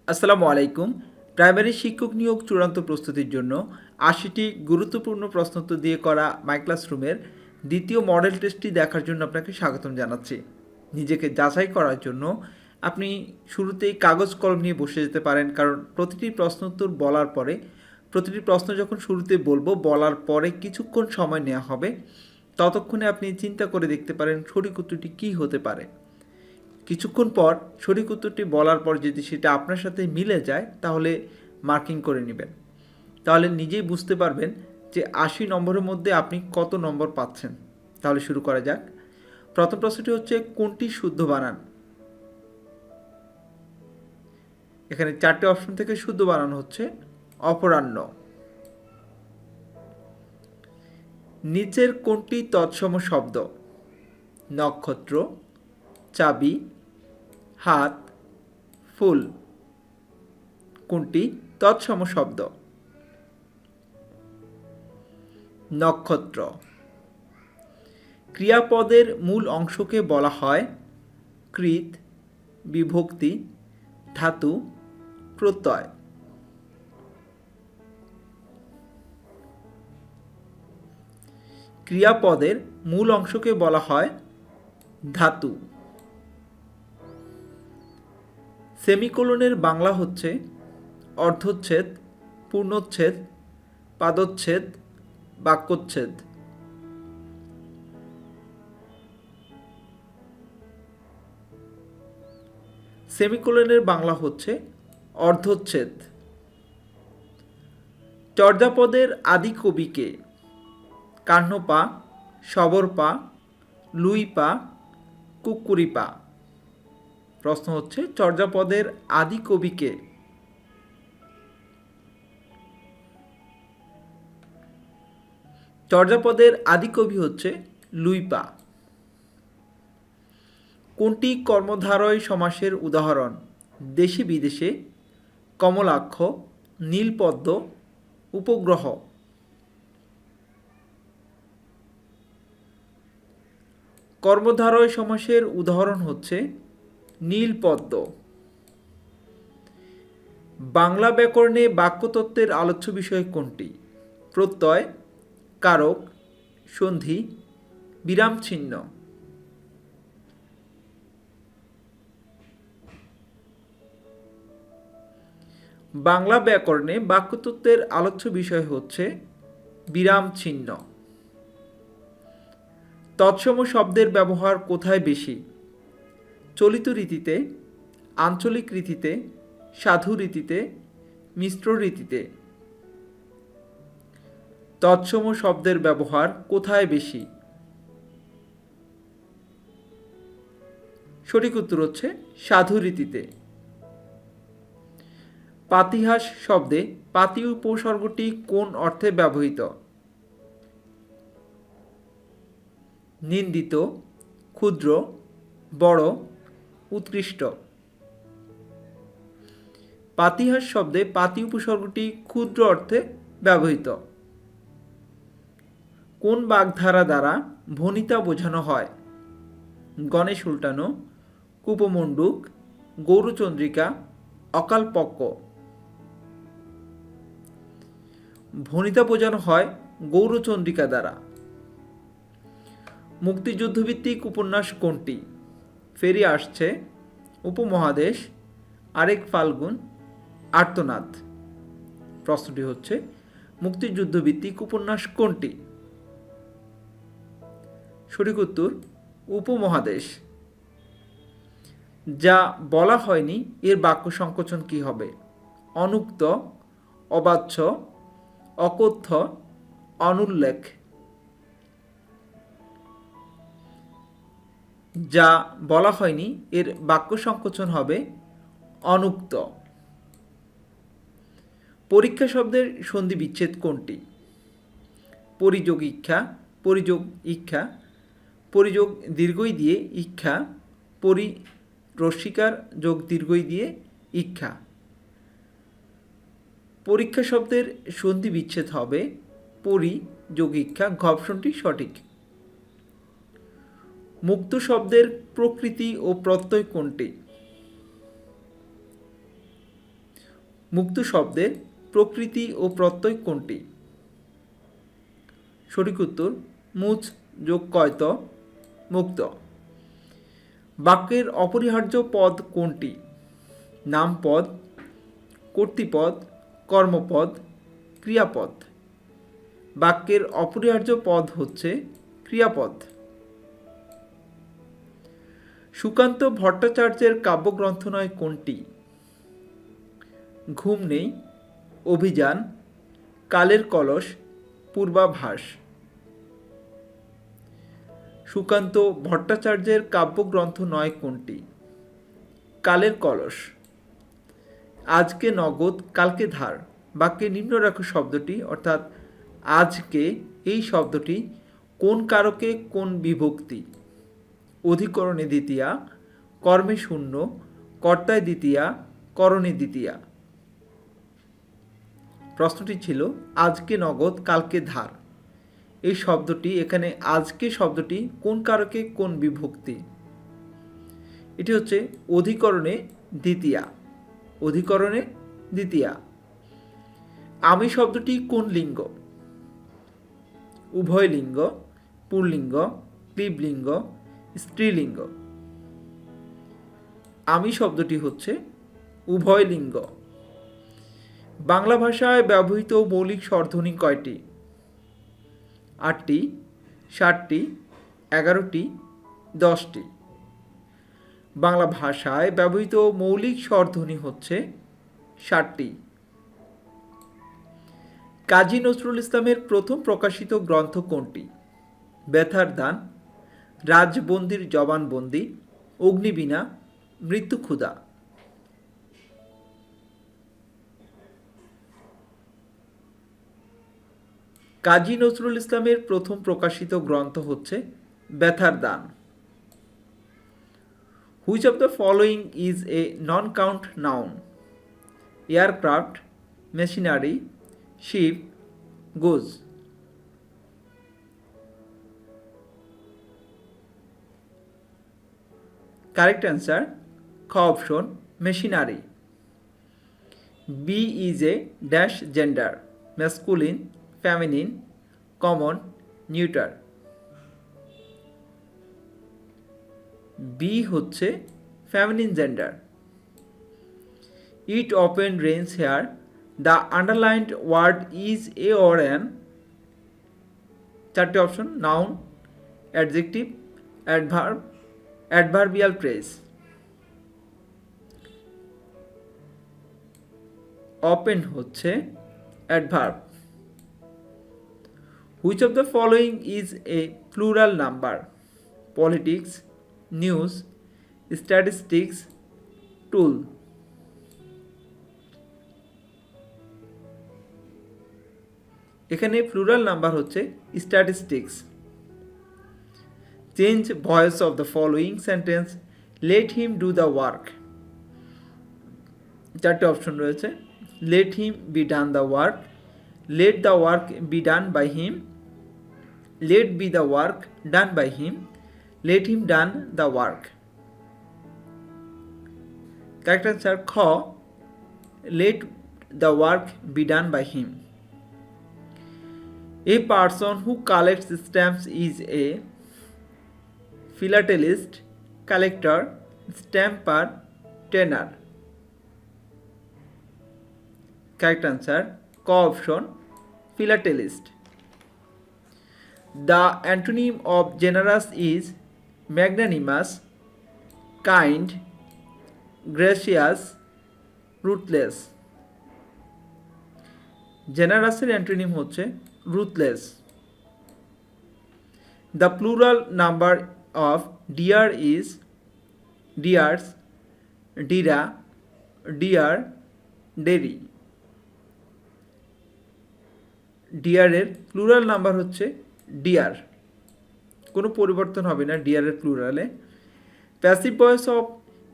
আসসালামু আলাইকুম। প্রাইমারি শিক্ষক নিয়োগ চূড়ান্ত প্রস্তুতির জন্য ৮০টি গুরুত্বপূর্ণ প্রশ্নোত্তর দিয়ে করা মাই ক্লাসরুমের দ্বিতীয় মডেল টেস্টটি দেখার জন্য আপনাকে স্বাগতম জানাচ্ছি। নিজেকে যাচাই করার জন্য আপনি শুরুতেই কাগজ কলম নিয়ে বসে যেতে পারেন, কারণ প্রতিটি প্রশ্নোত্তর বলার পরে প্রতিটি প্রশ্ন যখন শুরুতে বলবো বলার পরে কিছুক্ষণ সময় নেওয়া হবে। ততক্ষণে আপনি চিন্তা করে দেখতে পারেন সঠিক উত্তরটি কী হতে পারে। কিছুক্ষণ পর সঠিক উত্তরটি বলার পর যদি সেটা আপনার সাথে মিলে যায় তাহলে মার্কিং করে নেবেন। তাহলে নিজেই বুঝতে পারবেন যে ৮০ নম্বরের মধ্যে আপনি কত নম্বর পাচ্ছেন। তাহলে শুরু করা যাক। প্রথম প্রশ্নটি হচ্ছে, কোনটি শুদ্ধ বানান? এখানে 4টে অপশন থেকে শুদ্ধ বানান হচ্ছে অপরাহ্ন। নিচের কোনটি তৎসম শব্দ? নক্ষত্র, চাবি, হাত, ফুল। কোনটি তৎসম শব্দ? নক্ষত্র। ক্রিয়াপদের মূল অংশকে বলা হয় কৃত, বিভক্তি, ধাতু, প্রত্যয়। ক্রিয়াপদের মূল অংশকে বলা হয় ধাতু। সেমিকোলনের বাংলা হচ্ছে অর্ধচ্ছেদ, পূর্ণচ্ছেদ, পাদচ্ছেদ, বাক্যচ্ছেদ। সেমিকোলনের বাংলা হচ্ছে অর্ধচ্ছেদ। চর্যাপদের আদি কবি কে? কাহ্নপা, শবরপা, লুইপা, কুক্কুরিপা। প্রশ্ন হচ্ছে, চর্যাপদের আদি কবি কে? চর্যাপদের আদি কবি হচ্ছে লুইপা। কোনটি কর্মধারয় সমাসের উদাহরণ? দেশে বিদেশে, কমলাক্ষ, নীলপদ্ম, উপগ্রহ। কর্মধারয় সমাসের উদাহরণ হচ্ছে নীলপদ্ম। বাংলা ব্যাকরণে বাক্যতত্ত্বের আলোচ্য বিষয় কোনটি? প্রত্যয়, কারক, সন্ধি, বিরামচিহ্ন। বাংলা ব্যাকরণে বাক্যতত্ত্বের আলোচ্য বিষয় হচ্ছে বিরামচিহ্ন। তৎসম শব্দের ব্যবহার কোথায় বেশি? চলিত রীতিতে, আঞ্চলিক রীতিতে, সাধু রীতিতে, মিশ্র রীতিতে। তৎসম শব্দের ব্যবহার কোথায় বেশি? সঠিক উত্তর হচ্ছে সাধু রীতিতে। পাতিহাস শব্দে পাতি উপসর্গটি কোন অর্থে ব্যবহৃত? নিন্দিত, ক্ষুদ্র, বড়, উৎকৃষ্ট। পাতিহাস শব্দে পাতি উপসর্গটি ক্ষুদ্র অর্থে ব্যবহৃত। কোন বাগধারা দ্বারা ভণিতা বোঝানো হয়? গণেশ উল্টানো, কূপমণ্ডূক, গৌরচন্দ্রিকা, অকালপক্ষ। ভণিতা বোঝানো হয় গৌরচন্দ্রিকা দ্বারা। মুক্তিযুদ্ধভিত্তিক উপন্যাস কোনটি? ফেরি আসছে, উপমহাদেশ, আরেক ফাল্গুন, আর্তনাদ। প্রশ্নটি হচ্ছে, মুক্তিযুদ্ধভিত্তিক উপন্যাস কোনটি? সঠিক উত্তর উপমহাদেশ। যা বলা হয়নি এর বাক্য সংকোচন কি হবে? অনুক্ত, অবাচ্য, অকথ্য, অনুল্লেখ। যা বলা হয়নি এর বাক্য সংকোচন হবে অনুক্ত। পরীক্ষা শব্দের সন্ধি বিচ্ছেদ কোনটি? পরিযোগ ইচ্ছা, পরিযোগ ইচ্ছা, পরিযোগ দীর্ঘই দিয়ে ইচ্ছা, পরি রস্বীকার যোগ দীর্ঘই দিয়ে ইচ্ছা। পরীক্ষা শব্দের সন্ধি বিচ্ছেদ হবে পরি যোগ ইচ্ছা। ঘ অপশনটি সঠিক। মুক্ত শব্দের প্রকৃতি ও প্রত্যয় কোনটি? মুক্ত শব্দের প্রকৃতি ও প্রত্যয় কোনটি? সঠিক উত্তর মুচ যোগ কয়ত মুক্ত। বাক্যের অপরিহার্য পদ কোনটি? নামপদ, কর্তৃপদ, কর্মপদ, ক্রিয়াপদ। বাক্যের অপরিহার্য পদ হচ্ছে ক্রিয়াপদ। সুকান্ত ভট্টাচার্যের কাব্যগ্রন্থ নয় কোনটি? ঘুম নেই, অভিযান, কালের কলস, পূর্বাভাস। সুকান্ত ভট্টাচার্যের কাব্যগ্রন্থ নয় কোনটি? কালের কলস। আজকে নগদ কালকে ধার। বাক্যে নিম্নরেখ শব্দটি অর্থাৎ আজকে এই শব্দটি কোন কারকে কোন বিভক্তি? অধিকরণে দ্বিতীয়া, কর্মে শূন্য, কর্তায় দ্বিতীয়া, করণে দ্বিতীয়া। প্রশ্নটি ছিল আজকে নগদ কালকে ধার। এই শব্দটি এখানে আজকে শব্দটি কোন কারকে কোন বিভক্তি? এটি হচ্ছে অধিকরণে দ্বিতীয়া। অধিকরণে দ্বিতীয়া। আমি শব্দটি কোন লিঙ্গ? উভয় লিঙ্গ, পুল্লিঙ্গ, ক্লীবলিঙ্গ, স্ত্রীলিঙ্গ। আমি শব্দটি হচ্ছে উভয় লিঙ্গ। বাংলা ভাষায় ব্যবহৃত মৌলিক স্বরধ্বনি কয়টি? 8টি, 7টি, 11টি, 10টি। বাংলা ভাষায় ব্যবহৃত মৌলিক স্বরধ্বনি হচ্ছে 7টি। কাজী নজরুল ইসলামের প্রথম প্রকাশিত গ্রন্থ কোনটি? ব্যথার দান, রাজবন্দির জবানবন্দি, অগ্নিবীণা, মৃত্যু ক্ষুধা। কাজী নজরুল ইসলামের প্রথম প্রকাশিত গ্রন্থ হচ্ছে ব্যথার দান। Which of the following is a non count noun? Aircraft, machinery, ship, goose. Correct answer খ option machinery. Bee is a dash gender? Masculine, feminine, common, neuter. Bee হচ্ছে feminine gender. It often rains here. The underlined word is a or an. চারটি option noun, adjective, adverb, adverbial phrase. Often হচ্ছে adverb. Which of the following is a plural number? Politics, news, statistics, tool. এখানে plural number হচ্ছে statistics. Change voice of the following sentence, let him do the work. চারটি option রয়েছে, let him be done the work, let the work be done by him, let be the work done by him, let him done the work. Correct answer খ, let the work be done by him. A person who collects stamps is a philatelist, collector, stamper, tenor. Correct answer co option philatelist. The antonym of generous is magnanimous, kind, gracious, ruthless. Generous এর antonym হচ্ছে ruthless. The plural number of dear is dears, dira, dear, dairy. Deer এর plural number হচ্ছে deer, কোনো পরিবর্তন হবে না ডিয়ারের প্লুরালে। Passive voice of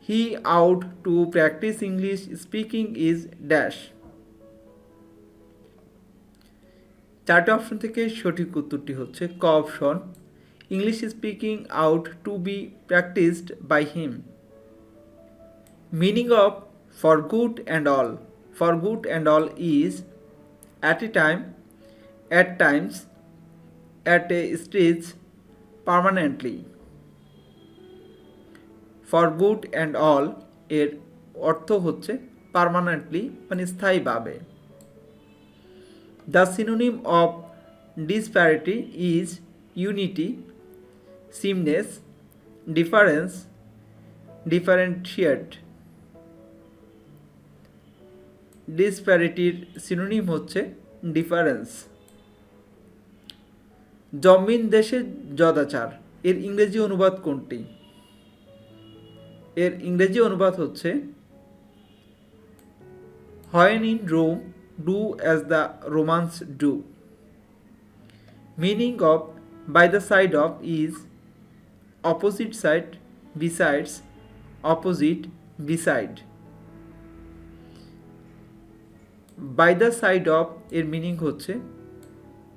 he ought to practise English speaking is dash. চারটে অপশন থেকে সঠিক উত্তরটি হচ্ছে ক option, English speaking ought to be practised by him. Meaning of for good and all, for good and all is at a time, at times, at a stage, permanently. For good and all এর অর্থ হচ্ছে permanently মানে স্থায়ীভাবে। The synonym of disparity is unity, sameness, difference, differentiate. ডিসপ্যারিটির synonym হচ্ছে difference. জমিন দেশে যদাচার এর ইংরেজি অনুবাদ কোনটি? এর ইংরেজি অনুবাদ হচ্ছে When in Rome, do as the Romans do. Meaning of by the side of is opposite side, besides, opposite, beside. By the side of এর মিনিং হচ্ছে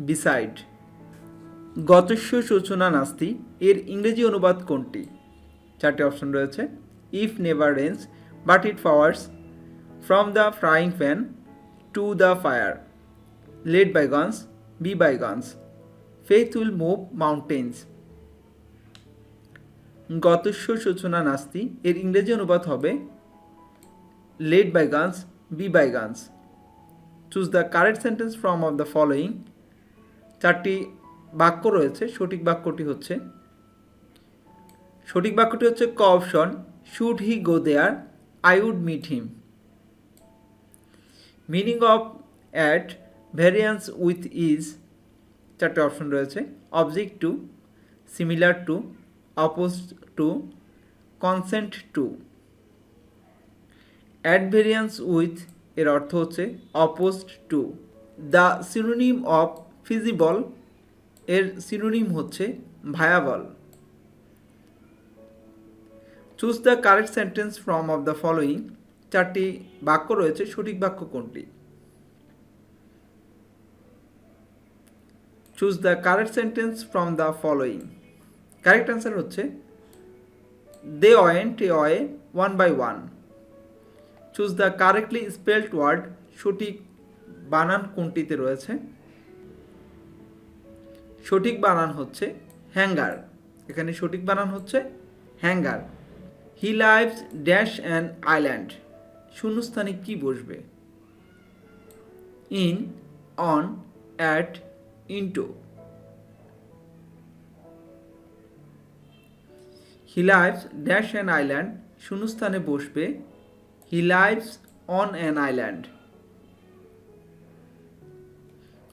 beside. গতস্য সূচনা নাস্তি এর ইংরেজি অনুবাদ কোনটি? চারটি অপশন রয়েছে। If never rains but it pours from the frying pan to the fire. Let bygones be bygones. Faith will move mountains. গতস্য সূচনা নাস্তি এর ইংরেজি অনুবাদ হবে Let bygones be bygones. Choose the correct sentence from of the following. চারটি বাক্য রয়েছে, সঠিক বাক্যটি হচ্ছে ক option Should he go there, I would meet him. Meaning of at variance with is চারটি অপশন রয়েছে Object to, similar to, opposed to, consent to. At variance with এর অর্থ হচ্ছে opposed to. The synonym of feasible এর synonym হচ্ছে viable. Choose the correct sentence from of the following. চারটি বাক্য রয়েছে, সঠিক বাক্য কোনটি? Choose the correct sentence from the following. Correct answer হচ্ছে They went away one by one. Choose the correctly spelled word. সঠিক বানান কোনটিতে রয়েছে? সঠিক বানান হচ্ছে হ্যাঙ্গার। এখানে সঠিক বানান হচ্ছে hanger. He lives dash an island. শূন্যস্থানে কি বসবে? In, on, at, into. He lives dash an island. শূন্যস্থানে বসবে He lives on an island.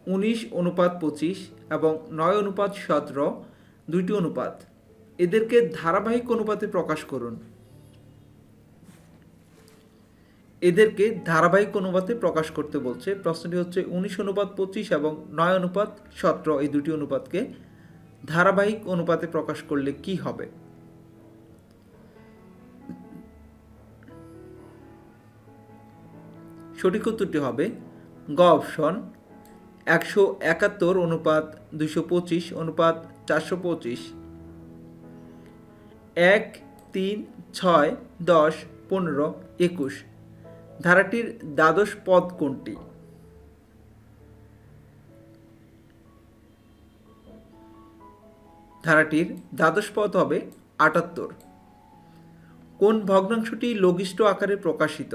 19:25 এবং 9:17 দুইটি অনুপাত। এদেরকে ধারাবাহিক অনুপাতে প্রকাশ করুন। এদেরকে ধারাবাহিক অনুপাতে প্রকাশ করতে বলছে। প্রশ্নটি হচ্ছে 19:25 এবং 9:17 এই দুটি অনুপাতকে ধারাবাহিক অনুপাতে প্রকাশ করলে কি হবে? সঠিক উত্তরটি হবে গ অপশন 171:225 অনুপাত 425। 1, 3, 6, 10, 15, 21 ধারাটির দ্বাদশ পদ কোনটি? ধারাটির দ্বাদশ পদ হবে 78। কোন ভগ্নাংশটি লঘিষ্ঠ আকারে প্রকাশিত?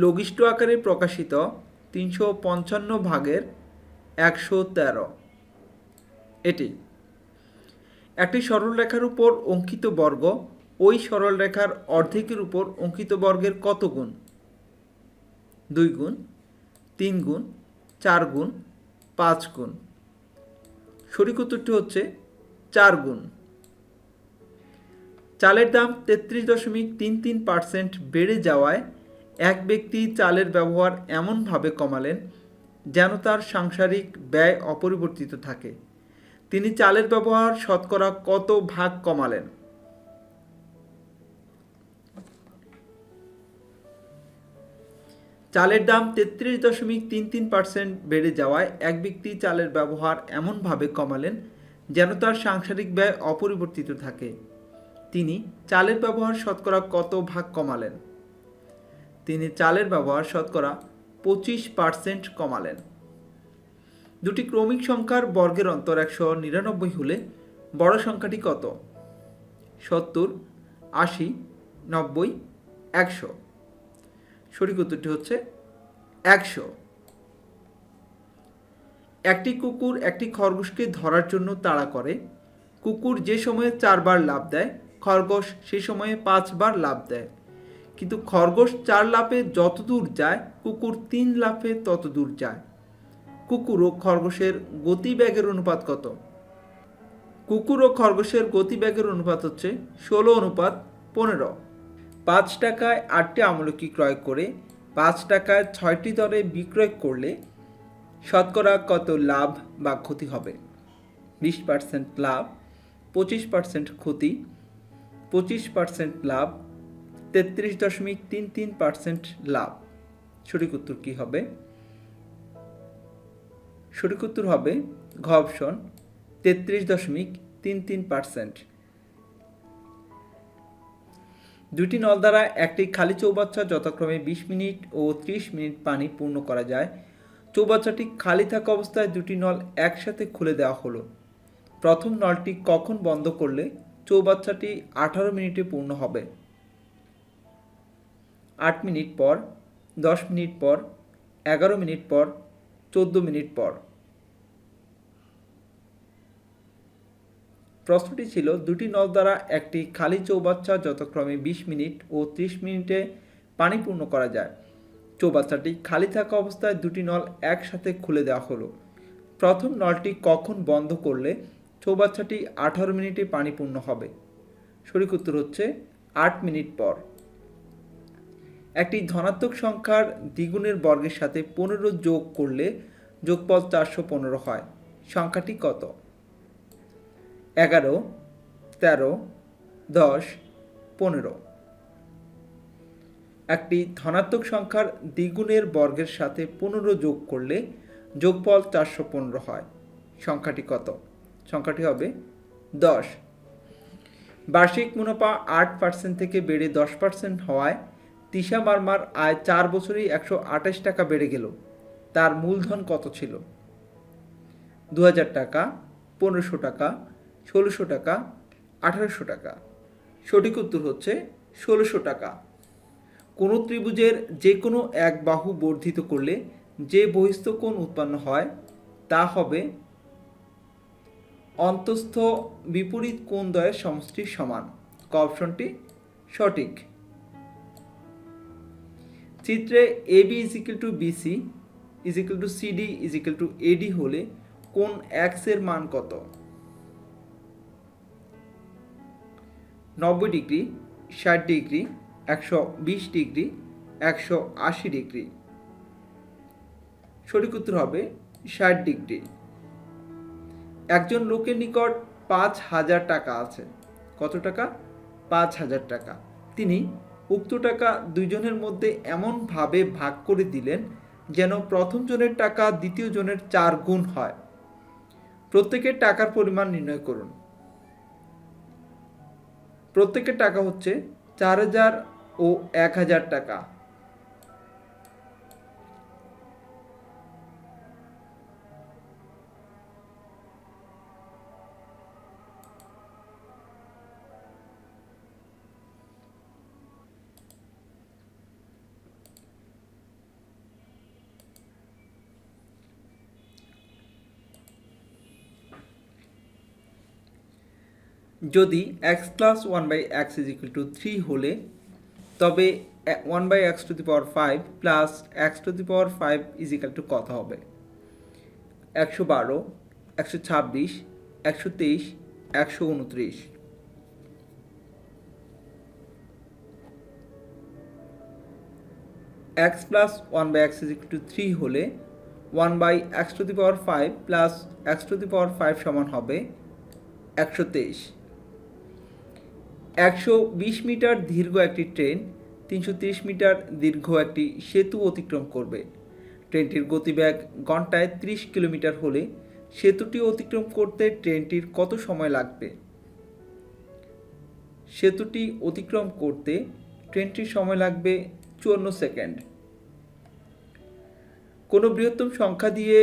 লঘিষ্ঠ আকারে প্রকাশিত 355/113। এটি একটি সরলরেখার উপর অঙ্কিত বর্গ ওই সরলরেখার অর্ধেকের উপর অঙ্কিত বর্গের কত গুণ? 2 গুণ, 3 গুণ, 4 গুণ, 5 গুণ। সঠিক উত্তরটি হচ্ছে 4 গুণ। চালের দাম 33.33% বেড়ে যাওয়ায় এক ব্যক্তি চালের ব্যবহার এমনভাবে কমালেন যেন তার সাংসারিক ব্যয় অপরিবর্তিত থাকে। তিনি চালের ব্যবহার শতকরা কত ভাগ কমালেন? চালের দাম 33.33% বেড়ে যাওয়ায় এক ব্যক্তি চালের ব্যবহার এমনভাবে কমালেন যেন তার সাংসারিক ব্যয় অপরিবর্তিত থাকে। তিনি চালের ব্যবহার শতকরা কত ভাগ কমালেন? তিনি চালের ব্যবহার শতকরা 25% কমালেন। দুটি ক্রমিক সংখ্যার বর্গের অন্তর 199 হলে বড় সংখ্যাটি কত? 70, 80, 90, 100। সঠিক উত্তরটি হচ্ছে 100। একটি কুকুর একটি খরগোশকে ধরার জন্য তাড়া করে। কুকুর যে সময়ে 4 বার লাফ দেয়, খরগোশ সে সময়ে 5 বার লাফ দেয়। কিন্তু খরগোশ 4 লাফে যত দূর যায়, কুকুর 3 লাফে তত দূর যায়। কুকুর ও খরগোশের গতিবেগের অনুপাত কত? কুকুর ও খরগোশের গতিবেগের অনুপাত হচ্ছে 16:15। 5 টাকায় 8টি আমলকি ক্রয় করে 5 টাকায় 6টি দরে বিক্রয় করলে শতকরা কত লাভ বা ক্ষতি হবে? 20% লাভ, 25% ক্ষতি, 25% লাভ, 33.33% লাভ। সঠিক উত্তর কি হবে? সঠিক উত্তর হবে ঘ অপশন, 33.33%। দুটি নল দ্বারা একটি খালি চৌবাচ্চা যথাক্রমে 20 মিনিট ও 30 মিনিট পানি পূর্ণ করা যায়। চৌবাচ্চাটি খালি থাকা অবস্থায় দুটি নল একসাথে খুলে দেওয়া হলো। প্রথম নলটি কখন বন্ধ করলে চৌবাচ্চাটি 18 মিনিটে পূর্ণ হবে? 8 মিনিট পর, 10 মিনিট পর, 11 মিনিট পর, 14 মিনিট পর। প্রশ্নটি ছিল দুটি নল দ্বারা একটি খালি চৌবাচ্চা যথাক্রমে 20 মিনিট ও 30 মিনিটে পানি পূর্ণ করা যায়। চৌবাচ্চাটি খালি থাকা অবস্থায় দুটি নল একসাথে খুলে দেওয়া হলো। প্রথম নলটি কখন বন্ধ করলে চৌবাচ্চাটি 18 মিনিটে পানি পূর্ণ হবে? সঠিক উত্তর হচ্ছে 8 মিনিট পর। একটি ধনাত্মক সংখ্যার দ্বিগুণের বর্গের সাথে 15 যোগ করলে যোগফল 415 হয়। সংখ্যাটি কত? 11, 13, 10, 15। একটি ধনাত্মক সংখ্যার দ্বিগুণের বর্গের সাথে 15 যোগ করলে যোগফল 415 হয়। সংখ্যাটি কত? সংখ্যাটি হবে 10। বার্ষিক মুনাফা 8% থেকে বেড়ে 10% হওয়ায় তিশা মারমার আয় 4 বছরেই 128 টাকা বেড়ে গেল। তার মূলধন কত ছিল? 2000 টাকা, 1500 টাকা, 1600 টাকা, 1800 টাকা। সঠিক উত্তর হচ্ছে 1600 টাকা। কোন ত্রিভুজের যে কোনো এক বাহু বর্ধিত করলে যে বহিস্থ কোণ উৎপন্ন হয় তা হবে অন্তঃস্থ বিপরীত কোণদ্বয়ের সমষ্টির সমান। ক অপশনটি সঠিক। চিত্রে AB = BC = CD = AD হলে কোণ X এর মান কত? 90 ডিগ্রি, 60 ডিগ্রি, 120 ডিগ্রি, 180 ডিগ্রি। সঠিক উত্তর হবে 60 ডিগ্রি। একজন লোকের নিকট 5000 টাকা আছে। কত টাকা? 5000 টাকা। তিনি উক্ত টাকা দুইজনের মধ্যে এমনভাবে ভাগ করে দিলেন যেন প্রথম জনের টাকা দ্বিতীয় জনের 4 গুণ হয়। প্রত্যেকের টাকার পরিমাণ নির্ণয় করুন। প্রত্যেকের টাকা হচ্ছে 4000 ও 1000 টাকা। যদি x + 1/x = 3 হলে তবে 1/x⁵ প্লাস x⁵ কত হবে? 112, 126, 123, 129। x + 1/x = 3 হলে 1/x⁵ প্লাস x⁵ সমান হবে 123। 120 মিটার দীর্ঘ একটি ট্রেন 330 মিটার দীর্ঘ একটি সেতু অতিক্রম করবে। ট্রেনটির গতিবেগ ঘন্টায় 30 কিলোমিটার হলে সেতুটি অতিক্রম করতে ট্রেনটির কত সময় লাগবে? সেতুটি অতিক্রম করতে ট্রেনটির সময় লাগবে 54 সেকেন্ড। কোনো বৃহত্তম সংখ্যা দিয়ে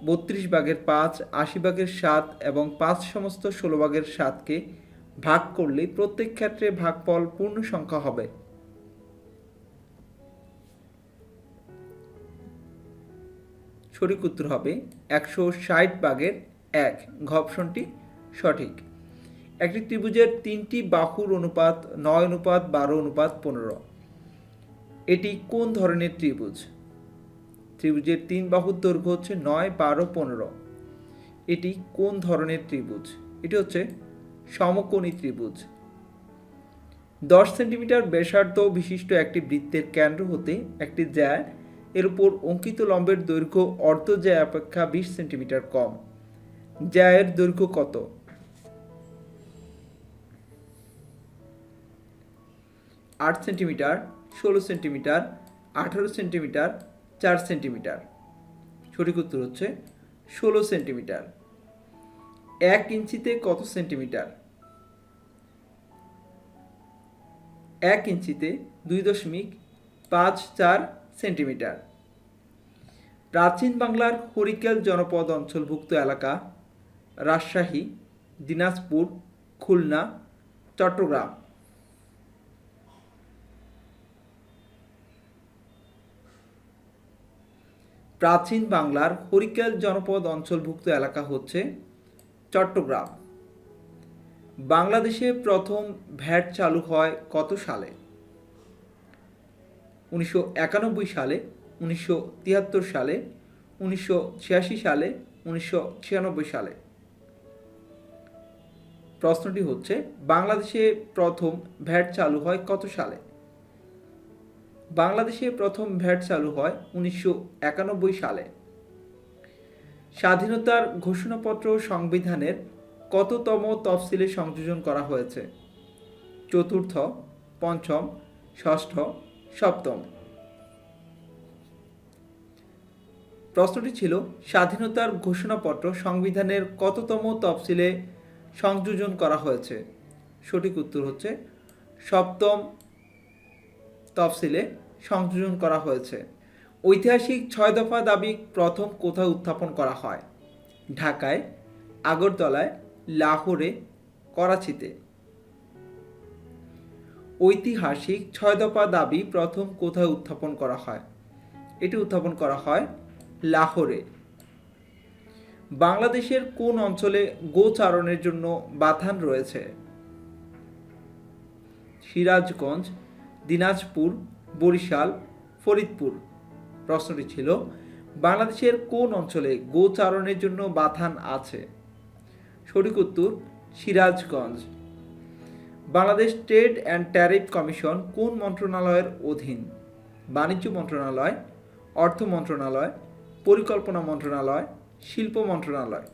32/5, 80/7 এবং 5 সমস্ত 16/7কে ভাগ করলে প্রত্যেক ক্ষেত্রে ভাগফল পূর্ণ সংখ্যা হবে। সঠিক উত্তর হবে 160/1। ঘ অপশনটি সঠিক। একটি ত্রিভুজের 3টি বাহুর অনুপাত 9:12:15। এটি কোন ধরনের ত্রিভুজ? ত্রিভুজের 3 বাহুর দৈর্ঘ্য হচ্ছে 9, 12, 15। এটি কোন ধরনের ত্রিভুজ? এটি হচ্ছে সমকোণী ত্রিভুজ। 10 সেন্টিমিটার ব্যাসার্ধ বিশিষ্ট একটি বৃত্তের কেন্দ্র হতে একটি জ্যা এর উপর অঙ্কিত লম্বের দৈর্ঘ্য অর্ধ জ্যা অপেক্ষা 20 সেন্টিমিটার কম। জ্যা এর দৈর্ঘ্য কত? 8 সেন্টিমিটার, 16 সেন্টিমিটার, 18 সেন্টিমিটার, 4 সেন্টিমিটার। সঠিক উত্তর হচ্ছে 16 সেন্টিমিটার। 1 ইঞ্চিতে কত সেন্টিমিটার? 1 ইঞ্চিতে 2.54 সেন্টিমিটার। প্রাচীন বাংলার হরিকেল জনপদ অঞ্চলভুক্ত এলাকা রাজশাহী, দিনাজপুর, খুলনা, চট্টগ্রাম। প্রাচীন বাংলার হরিকেল জনপদ অঞ্চলভুক্ত এলাকা হচ্ছে চট্টগ্রাম। বাংলাদেশে প্রথম ভ্যাট চালু হয় কত সালে? 1991 সালে, 1973 সালে, 1986 সালে, 1996 সালে। প্রশ্নটি হচ্ছে বাংলাদেশে প্রথম ভ্যাট চালু হয় কত সালে? বাংলাদেশে প্রথম ভ্যাট চালু হয় 1991 সালে। স্বাধীনতার ঘোষণাপত্র সংবিধানের কততম তফসিলে সংযোজন করা হয়েছে? চতুর্থ, পঞ্চম, ষষ্ঠ, সপ্তম। প্রশ্নটি ছিল স্বাধীনতার ঘোষণাপত্র সংবিধানের কততম তফসিলে সংযোজন করা হয়েছে? সঠিক উত্তর হচ্ছে সপ্তম তফসিলে সংযোজন করা হয়েছে। ঐতিহাসিক 6 দফা দাবি প্রথম কোথায় উত্থাপন করা হয়? ঢাকায়, আগরতলায়, লাহোরে, করাচিতে। ঐতিহাসিক 6 দফা দাবি প্রথম কোথায় উত্থাপন করা হয়? এটি উত্থাপন করা হয় লাহোরে। বাংলাদেশের কোন অঞ্চলে গোচারণের জন্য বাথান রয়েছে? সিরাজগঞ্জ, দিনাজপুর, বরিশাল, ফরিদপুর। প্রশ্নটি ছিল বাংলাদেশের কোন অঞ্চলে গোচারণের জন্য বাথান আছে? সঠিক উত্তর Sirajganj. Bangladesh trade and tariff commission কোন মন্ত্রণালয়ের অধীন? বাণিজ্য মন্ত্রণালয়, অর্থ মন্ত্রণালয়, পরিকল্পনা মন্ত্রণালয়, শিল্প মন্ত্রণালয়।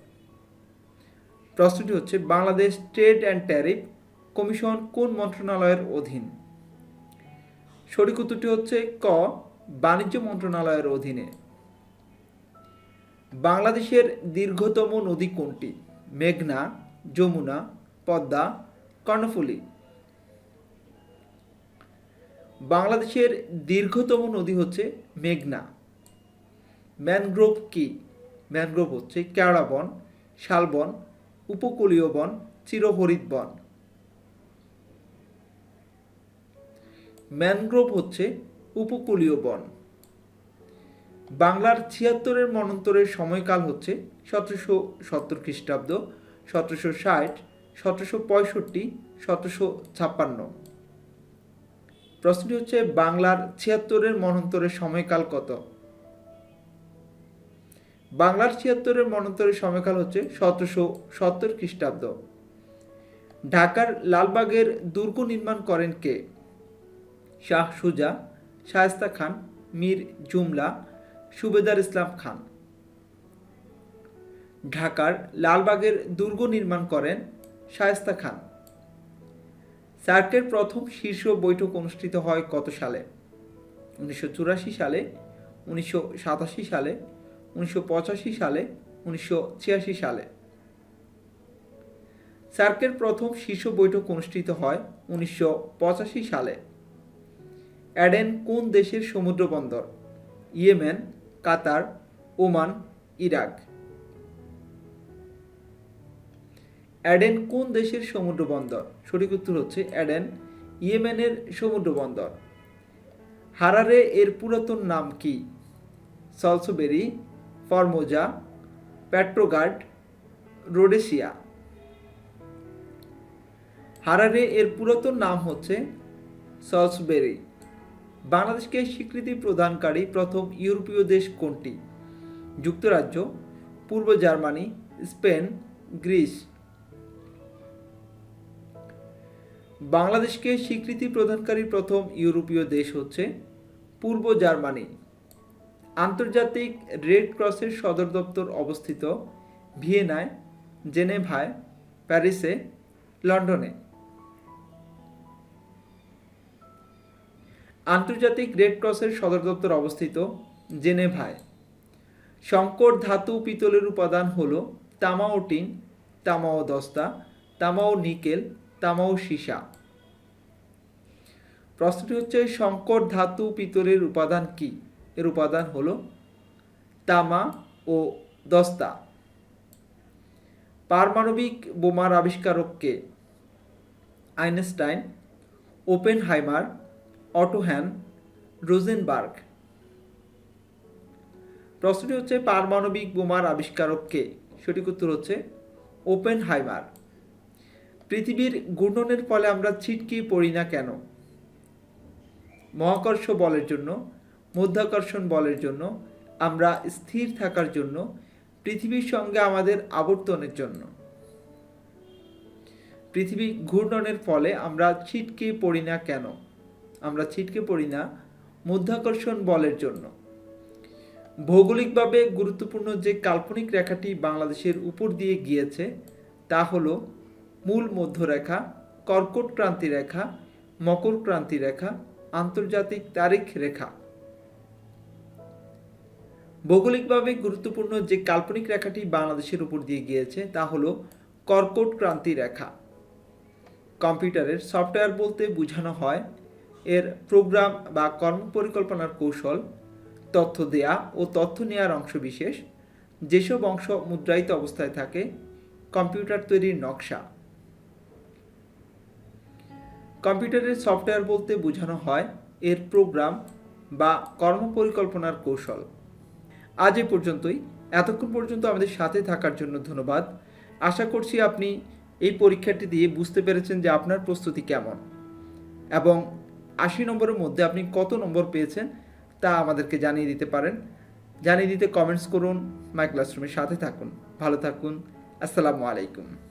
প্রশ্নটি হচ্ছে Bangladesh trade and tariff commission কোন মন্ত্রণালয়ের অধীন? সঠিক উত্তরটি হচ্ছে ক, বাণিজ্য মন্ত্রণালয়ের অধীনে। বাংলাদেশের দীর্ঘতম নদী কোনটি? মেঘনা, যমুনা, পদ্মা, কর্ণফুলী। বাংলাদেশের দীর্ঘতম নদী হচ্ছে মেঘনা। ম্যানগ্রোভ কি? ম্যানগ্রোভ হচ্ছে কেওড়া বন, শালবন, উপকূলীয় বন, চিরহরিৎ বন। ম্যানগ্রোভ হচ্ছে উপকূলীয় বন। বাংলার 76-এর মন্বন্তরের সময়কাল হচ্ছে 1770 খ্রিস্টাব্দ, 1760, 1765, 1756। প্রশ্নটি হচ্ছে বাংলার 76-এর মন্বন্তরের সময়কাল কত? বাংলার 76-এর মন্বন্তরের সময়কাল হচ্ছে 1770 খ্রিস্টাব্দ। ঢাকার লালবাগের দুর্গ নির্মাণ করেন কে? শাহ সুজা, শায়েস্তা খান, মীর জুমলা, সুবেদার ইসলাম খান। ঢাকার লালবাগের দুর্গ নির্মাণ করেন শায়েস্তা খান। সার্কের প্রথম শীর্ষ বৈঠক অনুষ্ঠিত হয় কত সালে? 1984 সালে, 1987 সালে, 1985 সালে, 1986 সালে। সার্কের প্রথম শীর্ষ বৈঠক অনুষ্ঠিত হয় 1985 সালে। অ্যাডেন কোন দেশের সমুদ্র বন্দর? ইয়েমেন, কাতার, ওমান, ইরাক। অ্যাডেন কোন দেশের সমুদ্র বন্দর? সঠিক উত্তর হচ্ছে অ্যাডেন ইয়েমেনের সমুদ্র বন্দর। হারারে এর পুরাতন নাম কি? Salisbury, Formosa, Petrograd, Rhodesia. Harare এর পুরাতন নাম হচ্ছে সলসবেরি। বাংলাদেশকে স্বীকৃতি প্রদানকারী প্রথম ইউরোপীয় দেশ কোনটি? যুক্তরাজ্য, পূর্ব জার্মানি, স্পেন, গ্রিস। বাংলাদেশকে স্বীকৃতি প্রদানকারী প্রথম ইউরোপীয় দেশ হচ্ছে পূর্ব জার্মানি। আন্তর্জাতিক রেড ক্রসের সদর দপ্তর অবস্থিত ভিয়েনায়, জেনেভায়, প্যারিসে, লন্ডনে। আন্তর্জাতিক রেড ক্রসের সদর দপ্তর অবস্থিত জেনেভায়। সংকর ধাতু পিতলের উপাদান হল তামা ও টিন, তামা ও দস্তা, তামা ও নিকেল, তামা ও সীসা। প্রশ্নটি হচ্ছে সংকর ধাতু পিতলের উপাদান কি? এর উপাদান হল তামা ও দস্তা। পারমাণবিক বোমার আবিষ্কারক কে? আইনস্টাইন, ওপেনহাইমার, অটো হ্যান, রোজেনবার্গ। প্রশ্নটি হচ্ছে পারমাণবিক বোমার আবিষ্কারক কে? সঠিক উত্তর হচ্ছে ওপেনহাইমার। পৃথিবীর ঘূর্ণনের ফলে আমরা ছিটকে পড়ি না কেন? মহাকর্ষ বলের জন্য, মধ্যাকর্ষণ বলের জন্য, আমরা স্থির থাকার জন্য, পৃথিবীর সঙ্গে আমাদের আবর্তনের জন্য। পৃথিবী ঘূর্ণনের ফলে আমরা ছিটকে পড়ি না কেন? আমরা ছিটকে পড়ি না মধ্যাকর্ষণ বলের জন্য। ভৌগোলিকভাবে গুরুত্বপূর্ণ যে কাল্পনিক রেখাটি বাংলাদেশের উপর দিয়ে গিয়েছে তা হল মূল মধ্যরেখা, কর্কট ক্রান্তি রেখা, মকর ক্রান্তি রেখা, আন্তর্জাতিক তারিখ রেখা। ভৌগোলিকভাবে গুরুত্বপূর্ণ যে কাল্পনিক রেখাটি বাংলাদেশের উপর দিয়ে গিয়েছে তা হল কর্কট ক্রান্তি রেখা। কম্পিউটারের সফটওয়্যার বলতে বোঝানো হয় এর প্রোগ্রাম বা কর্মপরিকল্পনার কৌশল, তথ্য দেয়া ও তথ্য নেওয়ার অংশবিশেষ, যেসব অংশ মুদ্রায়িত অবস্থায় থাকে, কম্পিউটার তৈরির নকশা। কম্পিউটারের সফটওয়্যার বলতে বোঝানো হয় এর প্রোগ্রাম বা কর্মপরিকল্পনার কৌশল। আজ এ পর্যন্তই। এতক্ষণ পর্যন্ত আমাদের সাথে থাকার জন্য ধন্যবাদ। আশা করছি আপনি এই পরীক্ষাটি দিয়ে বুঝতে পেরেছেন যে আপনার প্রস্তুতি কেমন এবং 80 নম্বরের মধ্যে আপনি কত নম্বর পেয়েছেন তা আমাদেরকে জানিয়ে দিতে পারেন। জানিয়ে দিতে কমেন্টস করুন। মাই ক্লাসরুমের সাথে থাকুন। ভালো থাকুন। আসসালামু আলাইকুম।